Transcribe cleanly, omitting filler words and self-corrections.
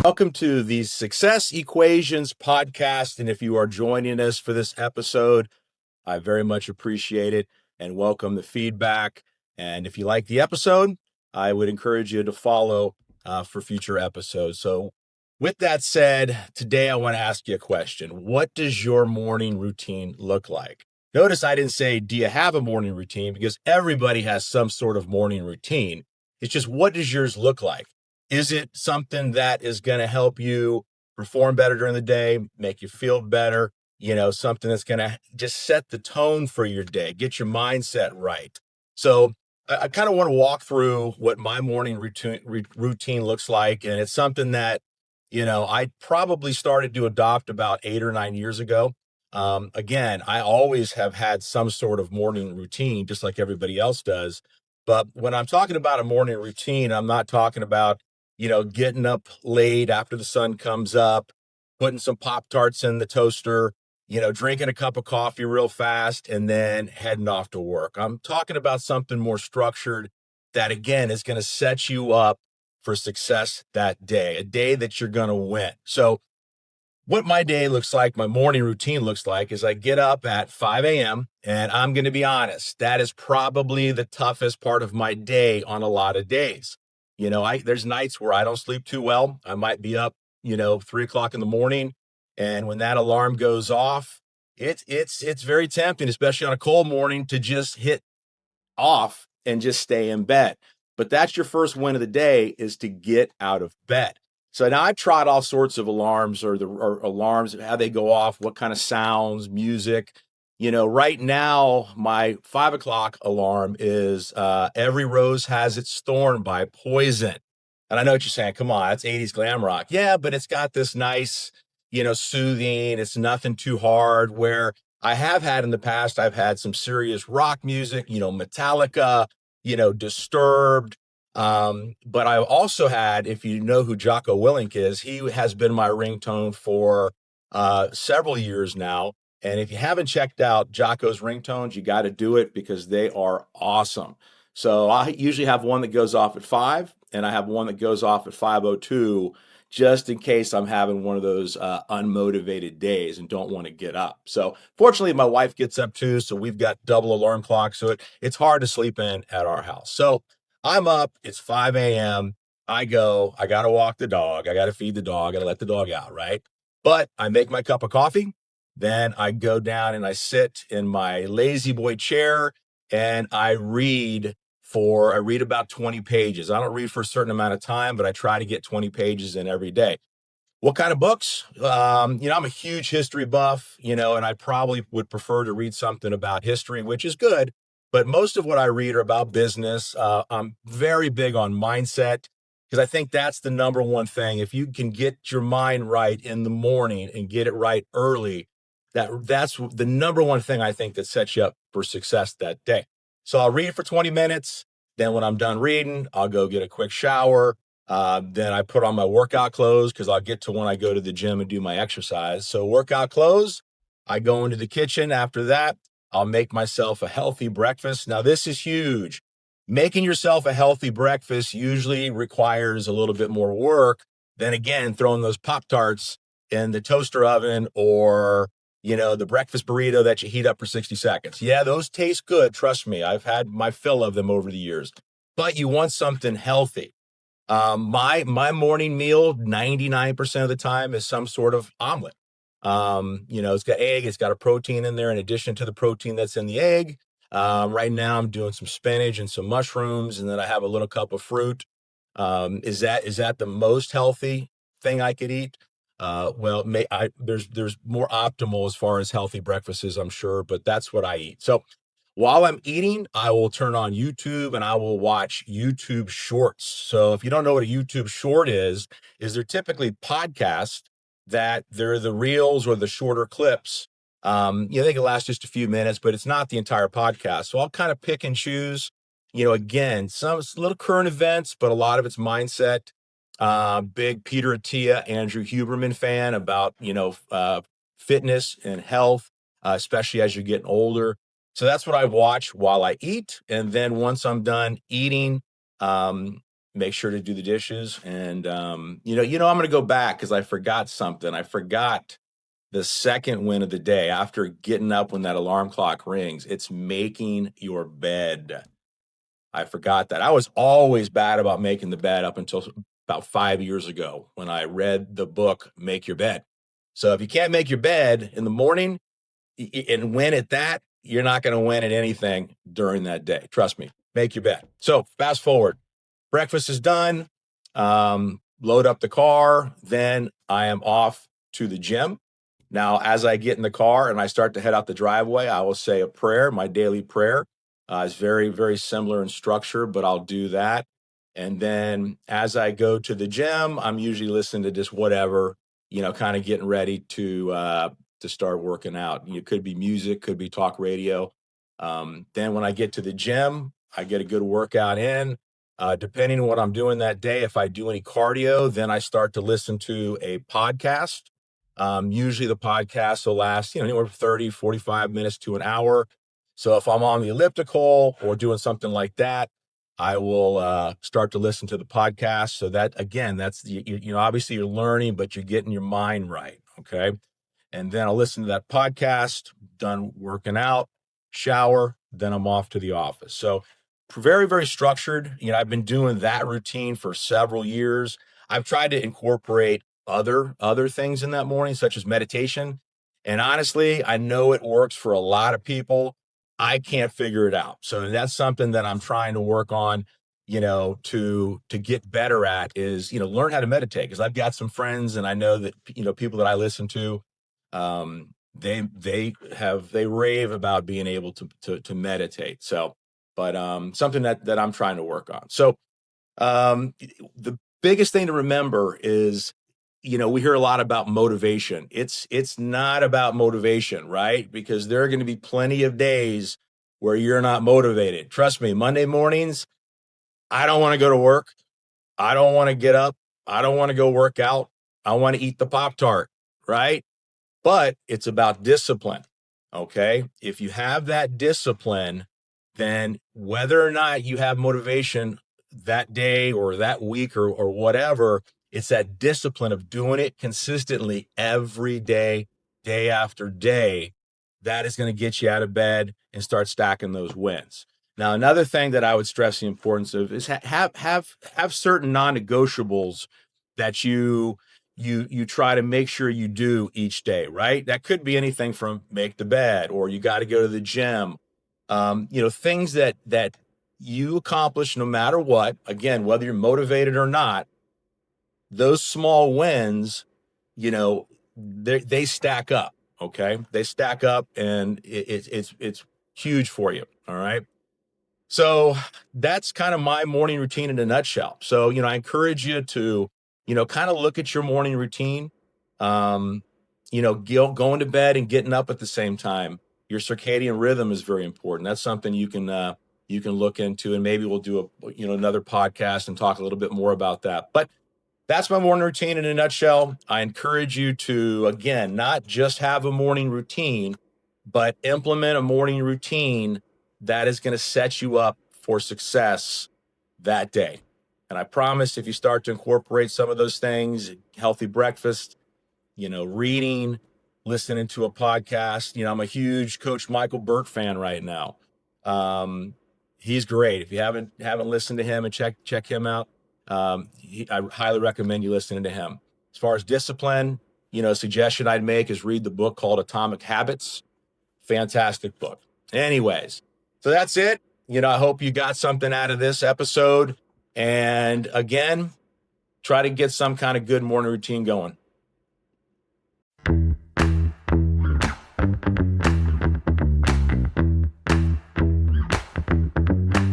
Welcome to the Success Equations podcast. And if you are joining us for this episode, I very much appreciate it and welcome the feedback. And if you like the episode, I would encourage you to follow for future episodes. So, with that said, today I want to ask you a question. What does your morning routine look like? Notice I didn't say, do you have a morning routine? Because everybody has some sort of morning routine. It's just, what does yours look like? Is it something that is going to help you perform better during the day, make you feel better? Something that's going to just set the tone for your day, get your mindset right. So I kind of want to walk through what my morning routine looks like. And it's something that, I probably started to adopt about 8 or 9 years ago. Again, I always have had some sort of morning routine, just like everybody else does. But when I'm talking about a morning routine, I'm not talking about, getting up late after the sun comes up, putting some Pop-Tarts in the toaster, drinking a cup of coffee real fast and then heading off to work. I'm talking about something more structured that, again, is going to set you up for success that day, a day that you're going to win. So, what my day looks like, my morning routine looks like, is I get up at 5 a.m. and I'm going to be honest, that is probably the toughest part of my day on a lot of days. There's nights where I don't sleep too well. I might be up, 3 o'clock in the morning. And when that alarm goes off, it's very tempting, especially on a cold morning, to just hit off and just stay in bed. But that's your first win of the day, is to get out of bed. So now I've tried all sorts of alarms or alarms, how they go off, what kind of sounds, music. Right now, my 5 o'clock alarm is Every Rose Has Its Thorn by Poison. And I know what you're saying. Come on, that's 80s glam rock. Yeah, but it's got this nice, soothing, it's nothing too hard, where I have had in the past, I've had some serious rock music, Metallica, Disturbed. But I've also had, if you know who Jocko Willink is, he has been my ringtone for several years now. And if you haven't checked out Jocko's ringtones, you got to do it because they are awesome. So I usually have one that goes off at 5, and I have one that goes off at 5:02, just in case I'm having one of those unmotivated days and don't want to get up. So fortunately, my wife gets up too, so we've got double alarm clocks, so it's hard to sleep in at our house. So I'm up, it's 5 a.m. I got to walk the dog, I got to feed the dog, I got to let the dog out, right? But I make my cup of coffee, then I go down and I sit in my lazy boy chair and I read about 20 pages. I don't read for a certain amount of time, but I try to get 20 pages in every day. What kind of books? I'm a huge history buff, and I probably would prefer to read something about history, which is good. But most of what I read are about business. I'm very big on mindset because I think that's the number one thing. If you can get your mind right in the morning and get it right early, that's the number one thing I think that sets you up for success that day. So I'll read for 20 minutes. Then when I'm done reading, I'll go get a quick shower. Then I put on my workout clothes because I'll get to when I go to the gym and do my exercise. So workout clothes, I go into the kitchen. After that, I'll make myself a healthy breakfast. Now, this is huge. Making yourself a healthy breakfast usually requires a little bit more work than, again, throwing those Pop-Tarts in the toaster oven, or the breakfast burrito that you heat up for 60 seconds. Yeah, those taste good. Trust me. I've had my fill of them over the years, but you want something healthy. My morning meal, 99% of the time, is some sort of omelet. It's got egg, it's got a protein in there in addition to the protein that's in the egg. Right now I'm doing some spinach and some mushrooms, and then I have a little cup of fruit. Is that the most healthy thing I could eat? Well, there's more optimal as far as healthy breakfasts, I'm sure, but that's what I eat. So while I'm eating, I will turn on YouTube and I will watch YouTube shorts. So if you don't know what a YouTube short is they're typically podcasts that they're the reels or the shorter clips. They can last just a few minutes, but it's not the entire podcast. So I'll kind of pick and choose, again, some little current events, but a lot of it's mindset. Big Peter Attia, Andrew Huberman fan about, fitness and health, especially as you're getting older. So that's what I watch while I eat. And then once I'm done eating, make sure to do the dishes. And, I'm going to go back because I forgot something. I forgot the second win of the day after getting up when that alarm clock rings. It's making your bed. I forgot that. I was always bad about making the bed up until about 5 years ago when I read the book, Make Your Bed. So if you can't make your bed in the morning and win at that, you're not going to win at anything during that day. Trust me, make your bed. So fast forward, breakfast is done, load up the car, then I am off to the gym. Now, as I get in the car and I start to head out the driveway, I will say a prayer, my daily prayer. It's very, very similar in structure, but I'll do that. And then as I go to the gym, I'm usually listening to just whatever, kind of getting ready to start working out. It could be music, could be talk radio. Then when I get to the gym, I get a good workout in. Depending on what I'm doing that day, if I do any cardio, then I start to listen to a podcast. Usually the podcast will last, anywhere from 30, 45 minutes to an hour. So if I'm on the elliptical or doing something like that, I will start to listen to the podcast. So that, again, that's, obviously you're learning, but you're getting your mind right. Okay. And then I'll listen to that podcast, done working out, shower, then I'm off to the office. So very, very structured. I've been doing that routine for several years. I've tried to incorporate other things in that morning, such as meditation. And honestly, I know it works for a lot of people. I can't figure it out. So that's something that I'm trying to work on, to get better at is, learn how to meditate. Because I've got some friends and I know that, people that I listen to, they rave about being able to meditate. So, but something that I'm trying to work on. So the biggest thing to remember is, we hear a lot about motivation. It's not about motivation, right? Because there are going to be plenty of days where you're not motivated. Trust me, Monday mornings, I don't want to go to work. I don't want to get up. I don't want to go work out. I want to eat the Pop-Tart, right? But it's about discipline. Okay. If you have that discipline, then whether or not you have motivation that day or that week or whatever, it's that discipline of doing it consistently every day, day after day. That is going to get you out of bed and start stacking those wins. Now, another thing that I would stress the importance of is have certain non-negotiables that you try to make sure you do each day, right? That could be anything from make the bed, or you got to go to the gym. Things that you accomplish no matter what, again, whether you're motivated or not, those small wins, they stack up. Okay. They stack up and it's huge for you. All right. So that's kind of my morning routine in a nutshell. So, I encourage you to, kind of look at your morning routine, going to bed and getting up at the same time. Your circadian rhythm is very important. That's something you can look into, and maybe we'll do another podcast and talk a little bit more about that. But that's my morning routine in a nutshell. I encourage you to, again, not just have a morning routine, but implement a morning routine that is going to set you up for success that day. And I promise if you start to incorporate some of those things, healthy breakfast, reading, listening to a podcast, I'm a huge Coach Michael Burt fan right now. He's great. If you haven't listened to him and check him out, I highly recommend you listening to him. As far as discipline, a suggestion I'd make is read the book called Atomic Habits. Fantastic book. Anyways, so that's it. I hope you got something out of this episode. And again, try to get some kind of good morning routine going.